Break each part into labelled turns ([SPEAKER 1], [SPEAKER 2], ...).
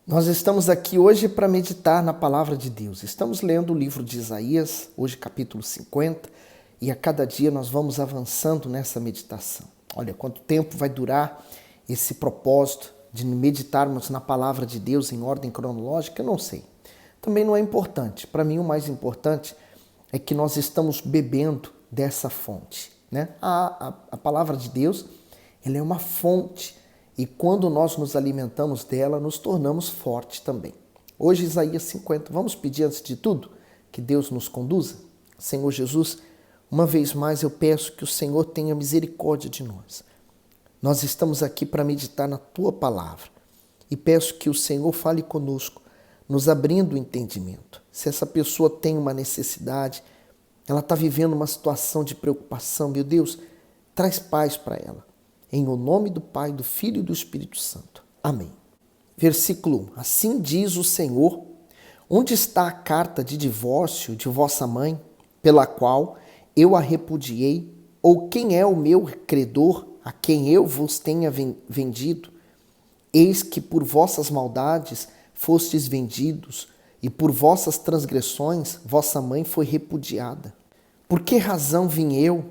[SPEAKER 1] Nós estamos aqui hoje para meditar na palavra de Deus. Estamos lendo o livro de Isaías, hoje capítulo 50, e a cada dia nós vamos avançando nessa meditação. Olha, quanto tempo vai durar esse propósito de meditarmos na palavra de Deus em ordem cronológica, eu não sei. Também não é importante. Para mim, o mais importante é que nós estamos bebendo dessa fonte, né? A palavra de Deus, ela é uma fonte. E quando nós nos alimentamos dela, nos tornamos fortes também. Hoje, Isaías 50. Vamos pedir, antes de tudo, que Deus nos conduza? Senhor Jesus, uma vez mais eu peço que o Senhor tenha misericórdia de nós. Nós estamos aqui para meditar na Tua palavra. E peço que o Senhor fale conosco, nos abrindo o entendimento. Se essa pessoa tem uma necessidade, ela está vivendo uma situação de preocupação, meu Deus, traz paz para ela. Em o nome do Pai, do Filho e do Espírito Santo. Amém. Versículo 1. Assim diz o Senhor, onde está a carta de divórcio de vossa mãe, pela qual eu a repudiei? Ou quem é o meu credor, a quem eu vos tenha vendido? Eis que por vossas maldades fostes vendidos, e por vossas transgressões vossa mãe foi repudiada. Por que razão vim eu,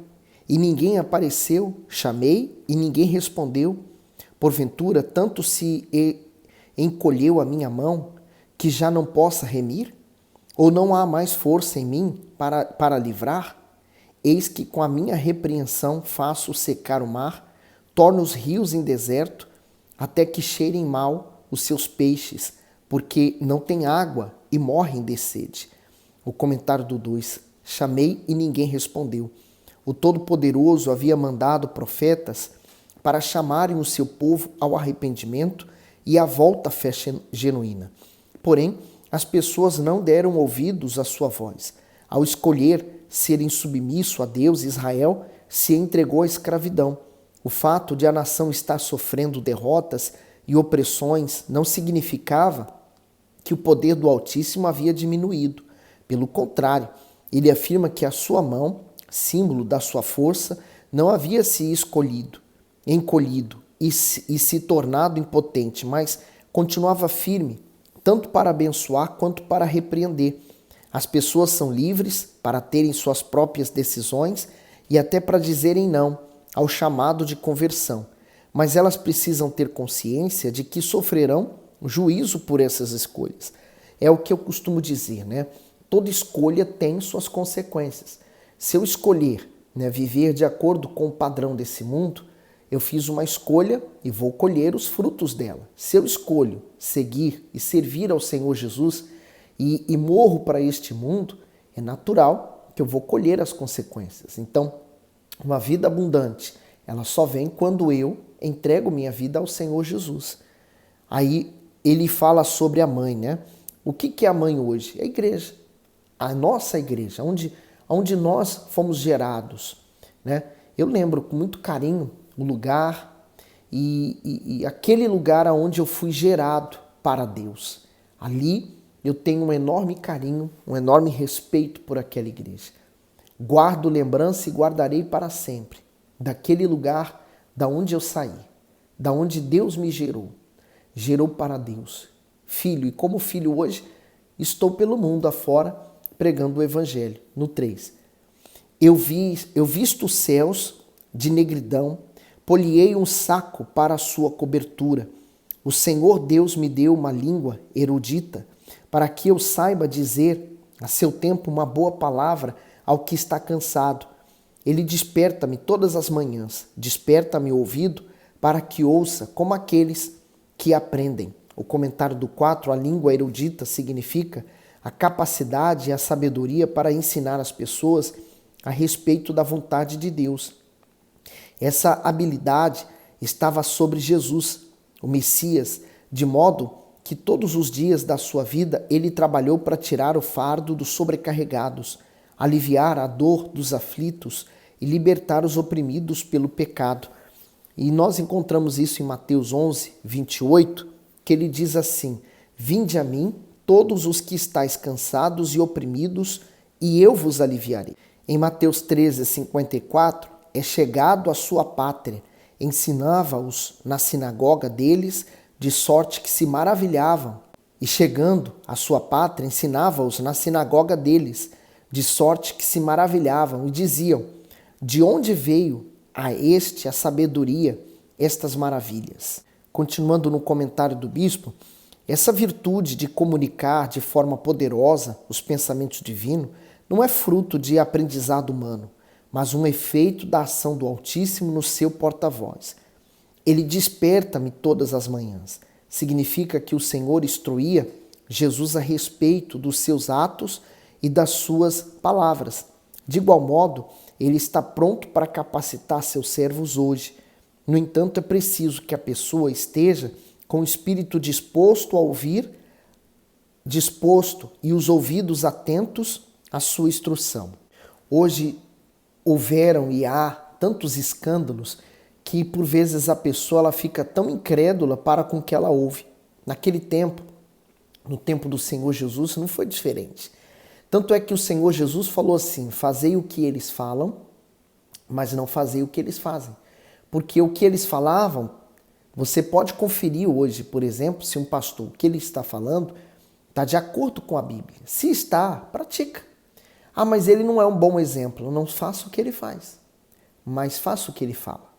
[SPEAKER 1] e ninguém apareceu? Chamei, e ninguém respondeu? Porventura, tanto se encolheu a minha mão, que já não possa remir? Ou não há mais força em mim para livrar? Eis que com a minha repreensão faço secar o mar, torno os rios em deserto, até que cheirem mal os seus peixes, porque não têm água e morrem de sede. O comentário do 2. Chamei e ninguém respondeu. O Todo-Poderoso havia mandado profetas para chamarem o seu povo ao arrependimento e à volta à fé genuína. Porém, as pessoas não deram ouvidos à sua voz. Ao escolher serem submisso a Deus, Israel se entregou à escravidão. O fato de a nação estar sofrendo derrotas e opressões não significava que o poder do Altíssimo havia diminuído. Pelo contrário, ele afirma que a sua mão, símbolo da sua força, não havia se encolhido e se tornado impotente, mas continuava firme, tanto para abençoar quanto para repreender. As pessoas são livres para terem suas próprias decisões e até para dizerem não ao chamado de conversão, mas elas precisam ter consciência de que sofrerão juízo por essas escolhas. É o que eu costumo dizer, né? Toda escolha tem suas consequências. Se eu escolher, viver de acordo com o padrão desse mundo, eu fiz uma escolha e vou colher os frutos dela. Se eu escolho seguir e servir ao Senhor Jesus e morro para este mundo, é natural que eu vou colher as consequências. Então, uma vida abundante, ela só vem quando eu entrego minha vida ao Senhor Jesus. Aí ele fala sobre a mãe, né? O que é a mãe hoje? É a igreja. A nossa igreja, onde nós fomos gerados, né? Eu lembro com muito carinho o lugar e aquele lugar onde eu fui gerado para Deus. Ali eu tenho um enorme carinho, um enorme respeito por aquela igreja. Guardo lembrança e guardarei para sempre daquele lugar da onde eu saí, da onde Deus me gerou. Gerou para Deus, filho, e como filho hoje estou pelo mundo afora pregando o evangelho. No 3. Eu visto os céus de negridão, poliei um saco para a sua cobertura. O Senhor Deus me deu uma língua erudita, para que eu saiba dizer a seu tempo uma boa palavra ao que está cansado. Ele desperta-me todas as manhãs, desperta-me o ouvido para que ouça como aqueles que aprendem. O comentário do 4, a língua erudita significa a capacidade e a sabedoria para ensinar as pessoas a respeito da vontade de Deus. Essa habilidade estava sobre Jesus, o Messias, de modo que todos os dias da sua vida ele trabalhou para tirar o fardo dos sobrecarregados, aliviar a dor dos aflitos e libertar os oprimidos pelo pecado. E nós encontramos isso em Mateus 11, 28, que ele diz assim: Vinde a mim, todos os que estáis cansados e oprimidos, e eu vos aliviarei. Em Mateus 13, 54, é chegado à sua pátria, ensinava-os na sinagoga deles, de sorte que se maravilhavam. E chegando à sua pátria, ensinava-os na sinagoga deles, de sorte que se maravilhavam e diziam: de onde veio a este a sabedoria, estas maravilhas? Continuando no comentário do bispo, essa virtude de comunicar de forma poderosa os pensamentos divinos não é fruto de aprendizado humano, mas um efeito da ação do Altíssimo no seu porta-voz. Ele desperta-me todas as manhãs. Significa que o Senhor instruía Jesus a respeito dos seus atos e das suas palavras. De igual modo, ele está pronto para capacitar seus servos hoje. No entanto, é preciso que a pessoa esteja com o espírito disposto a ouvir, disposto e os ouvidos atentos à sua instrução. Hoje houveram e há tantos escândalos que por vezes a pessoa ela fica tão incrédula para com o que ela ouve. Naquele tempo, no tempo do Senhor Jesus, não foi diferente. Tanto é que o Senhor Jesus falou assim: fazei o que eles falam, mas não fazei o que eles fazem. Porque o que eles falavam, você pode conferir hoje, por exemplo, se um pastor, o que ele está falando, está de acordo com a Bíblia. Se está, pratica. Ah, mas ele não é um bom exemplo. Não faça o que ele faz, mas faça o que ele fala.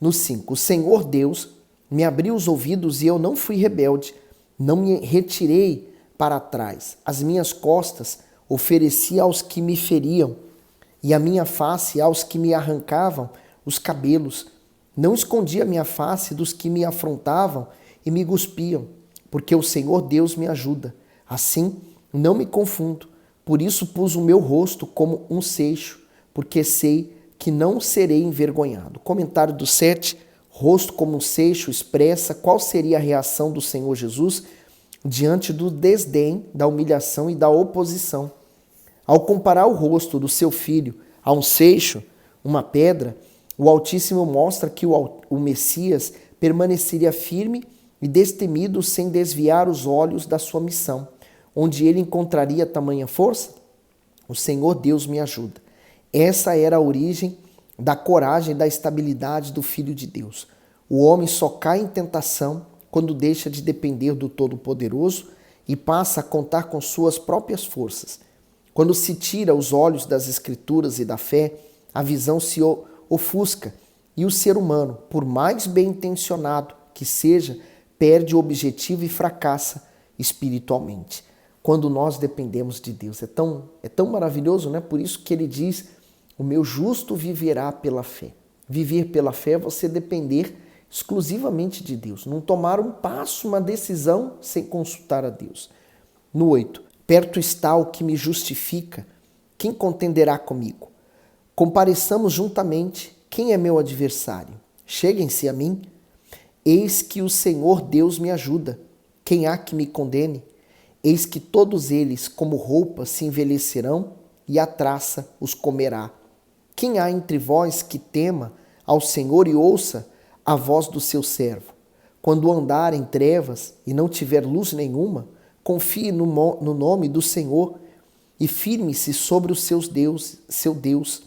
[SPEAKER 1] No 5, o Senhor Deus me abriu os ouvidos e eu não fui rebelde, não me retirei para trás. As minhas costas ofereci aos que me feriam e a minha face aos que me arrancavam os cabelos. Não escondi a minha face dos que me afrontavam e me cuspiam, porque o Senhor Deus me ajuda. Assim, não me confundo. Por isso pus o meu rosto como um seixo, porque sei que não serei envergonhado. Comentário do 7, rosto como um seixo, expressa qual seria a reação do Senhor Jesus diante do desdém, da humilhação e da oposição. Ao comparar o rosto do seu filho a um seixo, uma pedra, o Altíssimo mostra que o Messias permaneceria firme e destemido sem desviar os olhos da sua missão. Onde ele encontraria tamanha força? O Senhor Deus me ajuda. Essa era a origem da coragem e da estabilidade do Filho de Deus. O homem só cai em tentação quando deixa de depender do Todo-Poderoso e passa a contar com suas próprias forças. Quando se tira os olhos das Escrituras e da fé, a visão se ofusca e o ser humano, por mais bem intencionado que seja, perde o objetivo e fracassa espiritualmente. Quando nós dependemos de Deus. É tão maravilhoso, né? Por isso que ele diz: o meu justo viverá pela fé. Viver pela fé é você depender exclusivamente de Deus. Não tomar um passo, uma decisão sem consultar a Deus. No 8, perto está o que me justifica. Quem contenderá comigo? Compareçamos juntamente. Quem é meu adversário? Cheguem-se a mim. Eis que o Senhor Deus me ajuda. Quem há que me condene? Eis que todos eles, como roupas, se envelhecerão e a traça os comerá. Quem há entre vós que tema ao Senhor e ouça a voz do seu servo? Quando andar em trevas e não tiver luz nenhuma, confie no nome do Senhor e firme-se sobre os seu Deus.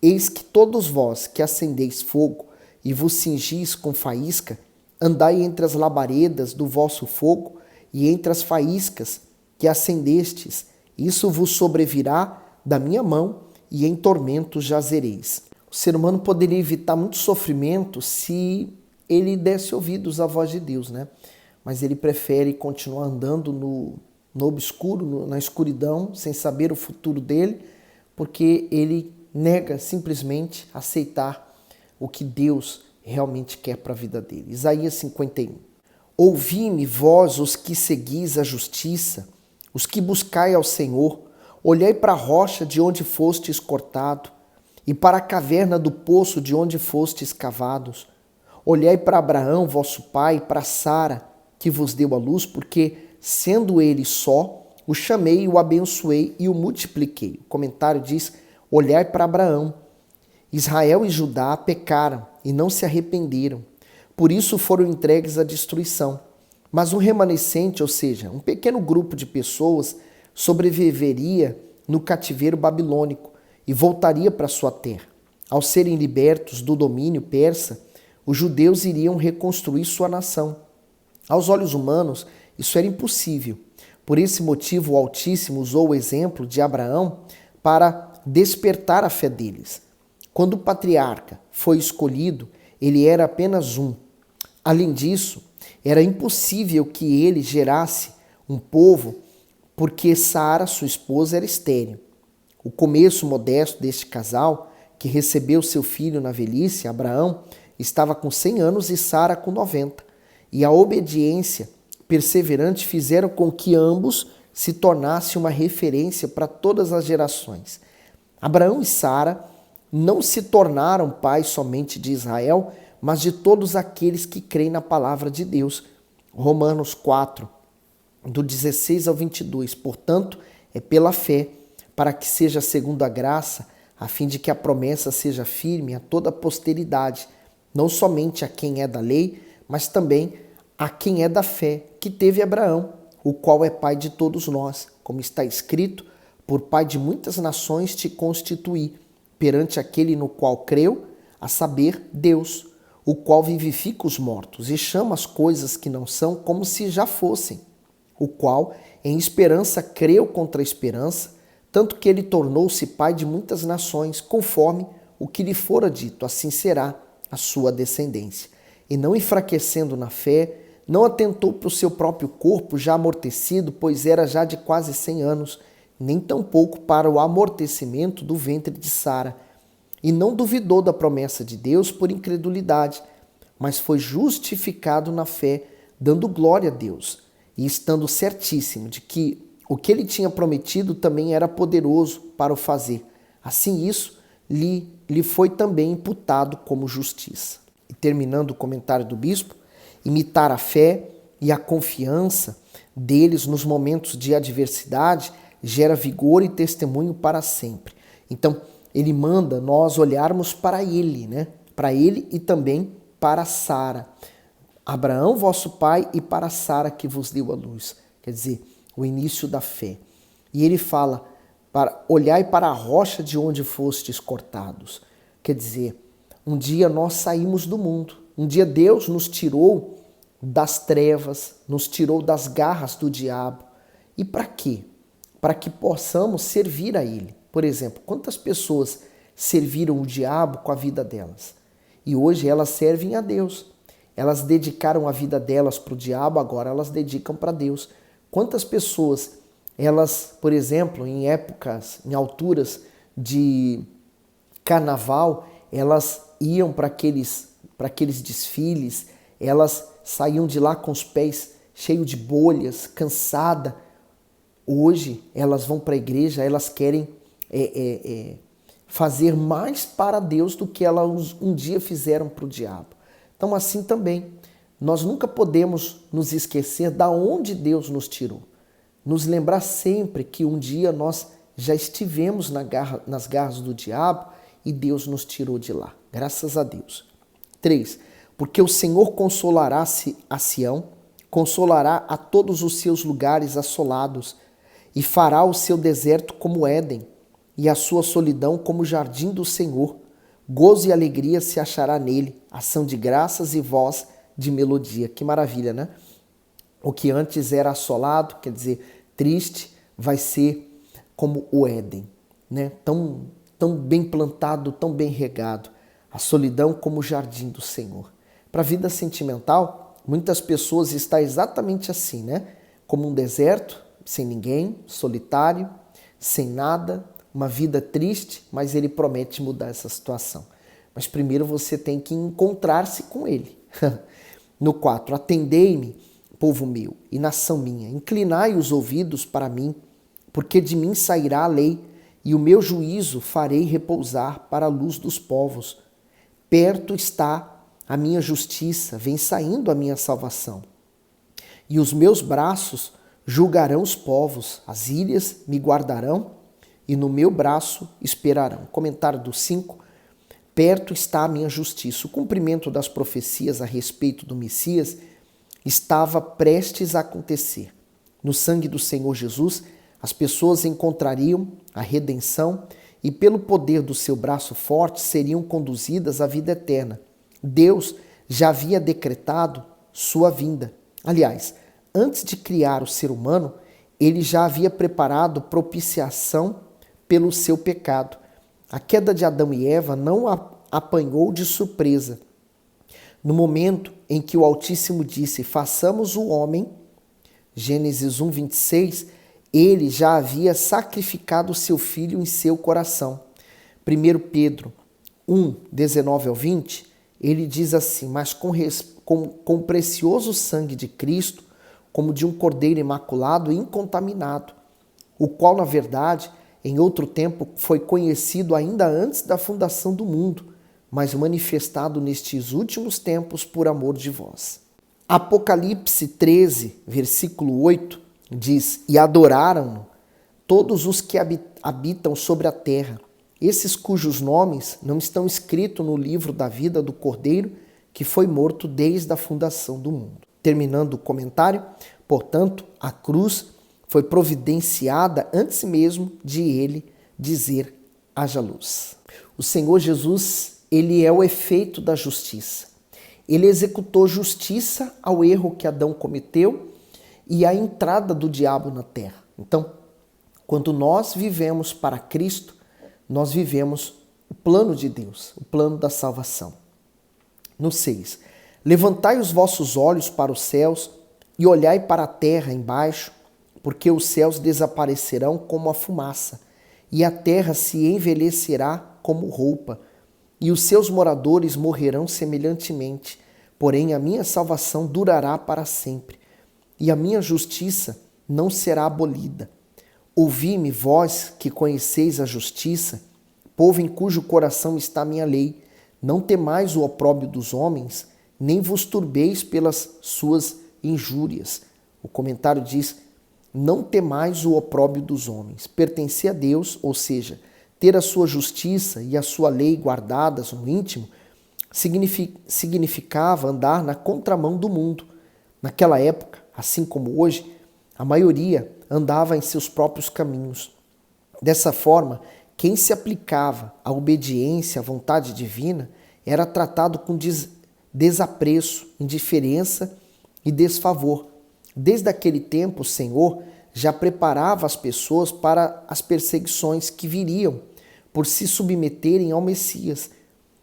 [SPEAKER 1] Eis que todos vós que acendeis fogo e vos cingis com faísca, andai entre as labaredas do vosso fogo e entre as faíscas que acendestes, isso vos sobrevirá da minha mão e em tormentos jazereis. O ser humano poderia evitar muito sofrimento se ele desse ouvidos à voz de Deus, né? Mas ele prefere continuar andando no obscuro, na escuridão, sem saber o futuro dele, porque ele nega simplesmente aceitar o que Deus realmente quer para a vida dele. Isaías 51. Ouvi-me, vós, os que seguis a justiça, os que buscai ao Senhor, olhai para a rocha de onde fostes cortado, e para a caverna do poço de onde fostes cavados. Olhai para Abraão, vosso pai, para Sara, que vos deu a luz, porque, sendo ele só, o chamei, o abençoei e o multipliquei. O comentário diz: olhai para Abraão. Israel e Judá pecaram e não se arrependeram. Por isso foram entregues à destruição. Mas um remanescente, ou seja, um pequeno grupo de pessoas, sobreviveria no cativeiro babilônico e voltaria para sua terra. Ao serem libertos do domínio persa, os judeus iriam reconstruir sua nação. Aos olhos humanos, isso era impossível. Por esse motivo, o Altíssimo usou o exemplo de Abraão para despertar a fé deles. Quando o patriarca foi escolhido, ele era apenas um. Além disso, era impossível que ele gerasse um povo, porque Sara, sua esposa, era estéril. O começo modesto deste casal, que recebeu seu filho na velhice, Abraão, estava com 100 anos e Sara com 90. E a obediência perseverante fizeram com que ambos se tornassem uma referência para todas as gerações. Abraão e Sara não se tornaram pais somente de Israel, mas de todos aqueles que creem na palavra de Deus. Romanos 4, do 16 ao 22. Portanto, é pela fé, para que seja segundo a graça, a fim de que a promessa seja firme a toda a posteridade, não somente a quem é da lei, mas também a quem é da fé, que teve Abraão, o qual é pai de todos nós, como está escrito, por pai de muitas nações te constituí, perante aquele no qual creu, a saber, Deus, o qual vivifica os mortos e chama as coisas que não são como se já fossem, o qual em esperança creu contra a esperança, tanto que ele tornou-se pai de muitas nações, conforme o que lhe fora dito, assim será a sua descendência. E não enfraquecendo na fé, não atentou para o seu próprio corpo já amortecido, pois era já de quase 100 anos, nem tampouco para o amortecimento do ventre de Sara. E não duvidou da promessa de Deus por incredulidade, mas foi justificado na fé, dando glória a Deus, e estando certíssimo de que o que ele tinha prometido também era poderoso para o fazer. Assim isso lhe foi também imputado como justiça. E terminando o comentário do bispo, imitar a fé e a confiança deles nos momentos de adversidade gera vigor e testemunho para sempre. Então, ele manda nós olharmos para ele, né? Para ele e também para Sara. Abraão, vosso pai, e para Sara que vos deu a luz. Quer dizer, o início da fé. E ele fala, para olhai para a rocha de onde fostes cortados. Quer dizer, um dia nós saímos do mundo. Um dia Deus nos tirou das trevas, nos tirou das garras do diabo. E para quê? Para que possamos servir a ele. Por exemplo, quantas pessoas serviram o diabo com a vida delas? E hoje elas servem a Deus. Elas dedicaram a vida delas para o diabo, agora elas dedicam para Deus. Quantas pessoas, elas, por exemplo, em épocas, em alturas de carnaval, elas iam para aqueles desfiles, elas saíam de lá com os pés cheios de bolhas, cansada. Hoje elas vão para a igreja, elas querem fazer mais para Deus do que elas um dia fizeram para o diabo. Então assim também, nós nunca podemos nos esquecer da onde Deus nos tirou. Nos lembrar sempre que um dia nós já estivemos nas garras do diabo e Deus nos tirou de lá. Graças a Deus. 3. Porque o Senhor consolará a Sião, consolará a todos os seus lugares assolados, e fará o seu deserto como Éden, e a sua solidão como jardim do Senhor. Gozo e alegria se achará nele, ação de graças e voz de melodia. Que maravilha, né? O que antes era assolado, quer dizer, triste, vai ser como o Éden, né? Tão bem plantado, tão bem regado. A solidão como o jardim do Senhor. Para a vida sentimental, muitas pessoas estão exatamente assim, né? Como um deserto, sem ninguém, solitário, sem nada, uma vida triste, mas ele promete mudar essa situação. Mas primeiro você tem que encontrar-se com ele. No 4, atendei-me, povo meu, e nação minha, inclinai os ouvidos para mim, porque de mim sairá a lei, e o meu juízo farei repousar para a luz dos povos. Perto está a minha justiça, vem saindo a minha salvação. E os meus braços julgarão os povos, as ilhas me guardarão e no meu braço esperarão. Comentário do 5. Perto está a minha justiça. O cumprimento das profecias a respeito do Messias estava prestes a acontecer. No sangue do Senhor Jesus, as pessoas encontrariam a redenção e pelo poder do seu braço forte seriam conduzidas à vida eterna. Deus já havia decretado sua vinda. Aliás, antes de criar o ser humano, ele já havia preparado propiciação pelo seu pecado. A queda de Adão e Eva não a apanhou de surpresa. No momento em que o Altíssimo disse, façamos o homem, Gênesis 1, 26, ele já havia sacrificado o seu filho em seu coração. 1 Pedro 1, 19 ao 20, ele diz assim, mas com o precioso sangue de Cristo, como de um cordeiro imaculado e incontaminado, o qual, na verdade, em outro tempo foi conhecido ainda antes da fundação do mundo, mas manifestado nestes últimos tempos por amor de vós. Apocalipse 13, versículo 8, diz, e adoraram-no todos os que habitam sobre a terra, esses cujos nomes não estão escritos no livro da vida do Cordeiro, que foi morto desde a fundação do mundo. Terminando o comentário, portanto, a cruz foi providenciada antes mesmo de ele dizer, haja luz. O Senhor Jesus, ele é o efeito da justiça. Ele executou justiça ao erro que Adão cometeu e à entrada do diabo na terra. Então, quando nós vivemos para Cristo, nós vivemos o plano de Deus, o plano da salvação. No 6, levantai os vossos olhos para os céus e olhai para a terra embaixo, porque os céus desaparecerão como a fumaça, e a terra se envelhecerá como roupa, e os seus moradores morrerão semelhantemente, porém a minha salvação durará para sempre, e a minha justiça não será abolida. Ouvi-me, vós que conheceis a justiça, povo em cujo coração está a minha lei, não temais o opróbrio dos homens, nem vos turbeis pelas suas injúrias. O comentário diz, não temais o opróbrio dos homens. Pertencer a Deus, ou seja, ter a sua justiça e a sua lei guardadas no íntimo, significava andar na contramão do mundo. Naquela época, assim como hoje, a maioria andava em seus próprios caminhos. Dessa forma, quem se aplicava à obediência à vontade divina era tratado com desapreço, indiferença e desfavor. Desde aquele tempo, o Senhor já preparava as pessoas para as perseguições que viriam por se submeterem ao Messias.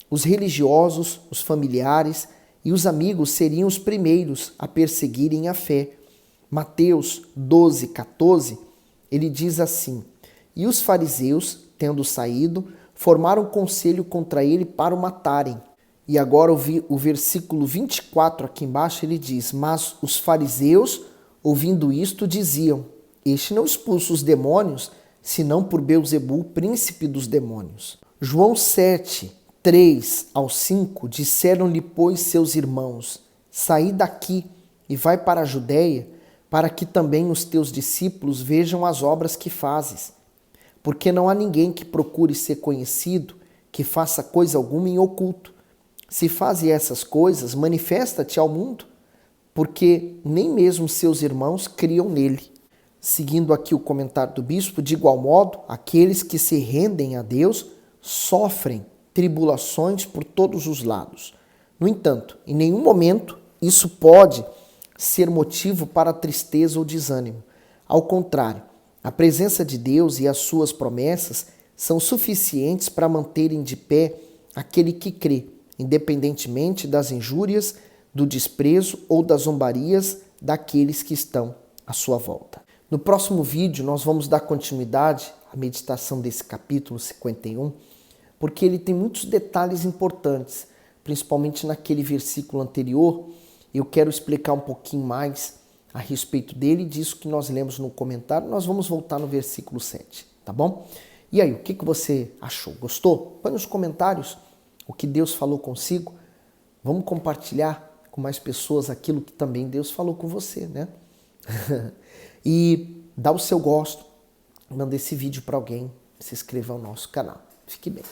[SPEAKER 1] Os religiosos, os familiares e os amigos seriam os primeiros a perseguirem a fé. Mateus 12, 14, ele diz assim, e os fariseus, tendo saído, formaram conselho contra ele para o matarem. E agora o versículo 24 aqui embaixo, ele diz, mas os fariseus, ouvindo isto, diziam, este não expulsa os demônios, senão por Beelzebul, príncipe dos demônios. João 7, 3 ao 5, disseram-lhe, pois, seus irmãos, saí daqui e vai para a Judeia, para que também os teus discípulos vejam as obras que fazes. Porque não há ninguém que procure ser conhecido, que faça coisa alguma em oculto. Se faze essas coisas, manifesta-te ao mundo, porque nem mesmo seus irmãos criam nele. Seguindo aqui o comentário do bispo, de igual modo, aqueles que se rendem a Deus sofrem tribulações por todos os lados. No entanto, em nenhum momento isso pode ser motivo para tristeza ou desânimo. Ao contrário, a presença de Deus e as suas promessas são suficientes para manterem de pé aquele que crê, independentemente das injúrias, do desprezo ou das zombarias daqueles que estão à sua volta. No próximo vídeo nós vamos dar continuidade à meditação desse capítulo 51, porque ele tem muitos detalhes importantes, principalmente naquele versículo anterior. Eu quero explicar um pouquinho mais a respeito dele, disso que nós lemos no comentário. Nós vamos voltar no versículo 7, tá bom? E aí, o que você achou? Gostou? Põe nos comentários o que Deus falou consigo. Vamos compartilhar com mais pessoas aquilo que também Deus falou com você, né? E dá o seu gosto, manda esse vídeo para alguém, se inscreva ao nosso canal. Fique bem.